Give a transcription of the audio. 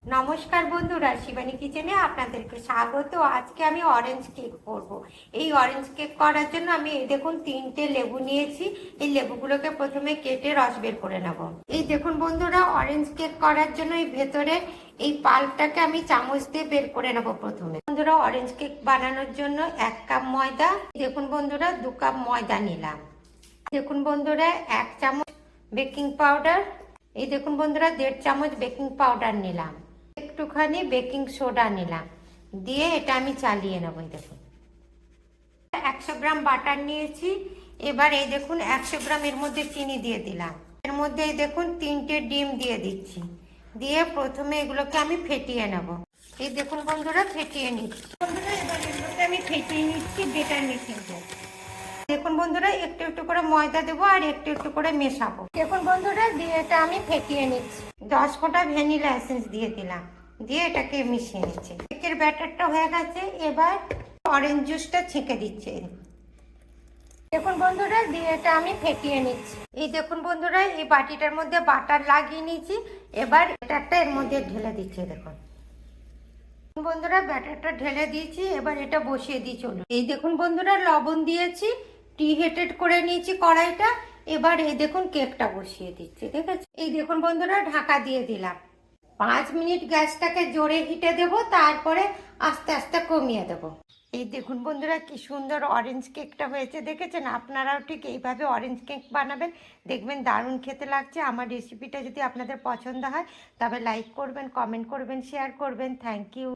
নমস্কার বন্ধুরা, শিবানী কিচেনে আপনাদেরকে স্বাগত। আজকে আমি অরেঞ্জ কেক করব। এই অরেঞ্জ কেক করার জন্য আমি এই দেখুন 3টে লেবু নিয়েছি। এই লেবুগুলোকে প্রথমে কেটে রস বের করে নেব। এই দেখুন বন্ধুরা, অরেঞ্জ কেক করার জন্য এই ভেতরে এই পাল্পটাকে আমি চামচ দিয়ে বের করে নেব। প্রথমে বন্ধুরা, অরেঞ্জ কেক বানানোর জন্য 1 কাপ ময়দা, দেখুন বন্ধুরা 2 কাপ ময়দা নিলাম। দেখুন বন্ধুরা 1 চামচ বেকিং পাউডার, এই দেখুন বন্ধুরা 1.5 চামচ বেকিং পাউডার নিলাম। একটুখানি বেকিং সোডা নিলাম, দিয়ে এটা আমি চালিয়ে নেব। দেখুন 100 গ্রাম বাটার নিয়েছি। এবার এই দেখুন 100 গ্রাম এর মধ্যে চিনি দিয়ে দিলাম। এর মধ্যে এই দেখুন 3টে ডিম দিয়ে দিচ্ছি। দিয়ে প্রথমে এগুলোকে আমি ফেটিয়ে নেব। এই দেখুন বন্ধুরা ফেটিয়ে নিচ্ছি। বন্ধুরা এবার এগুলোকে আমি ফেটিয়ে নিচ্ছি বেটার মেশিনটা। দেখুন বন্ধুরা একটু একটু করে ময়দা দেবো আর একটু একটু করে মেশাবো। দেখুন বন্ধুরা দিয়ে এটা আমি ফেটিয়ে নিচ্ছি। 10 ফোঁটা ভ্যানিলা এসেন্স দিয়ে দিলাম, দিয়ে এটাকে মিশিয়ে নিচ্ছি। কেকের ব্যাটারটা হয়ে গেছে। এবার অরেঞ্জ জুসটা ছেঁকে দিচ্ছি। দেখুন বন্ধুরা দিয়ে এটা আমি ফেটিয়ে নিচ্ছি। এই দেখুন বন্ধুরা এই বাটিটার মধ্যে বাটার লাগিয়ে নিয়েছি। এবার ব্যাটারটা এর মধ্যে ঢেলে দিচ্ছি। দেখুন বন্ধুরা ব্যাটারটা ঢেলে দিয়েছি। এবার এটা বসিয়ে দিই চলুন। এই দেখুন বন্ধুরা লবণ দিয়েছি, প্রিহিটেড করে নিয়েছি কড়াইটা। এবার এই দেখুন কেকটা বসিয়ে দিচ্ছি। ঠিক আছে, এই দেখুন বন্ধুরা ঢাকা দিয়ে দিলাম। 5 মিনিট গ্যাসটাকে জোরে হিটে দেব, তারপরে আস্তে আস্তে কমিয়ে দেব। এই দেখুন বন্ধুরা কি সুন্দর অরেঞ্জ কেকটা হয়েছে, দেখেছেন? আপনারাও ঠিক এইভাবে অরেঞ্জ কেক বানাবেন, দেখবেন দারুণ খেতে লাগছে। আমার রেসিপিটা যদি আপনাদের পছন্দ হয় তবে লাইক করবেন, কমেন্ট করবেন, শেয়ার করবেন। Thank you.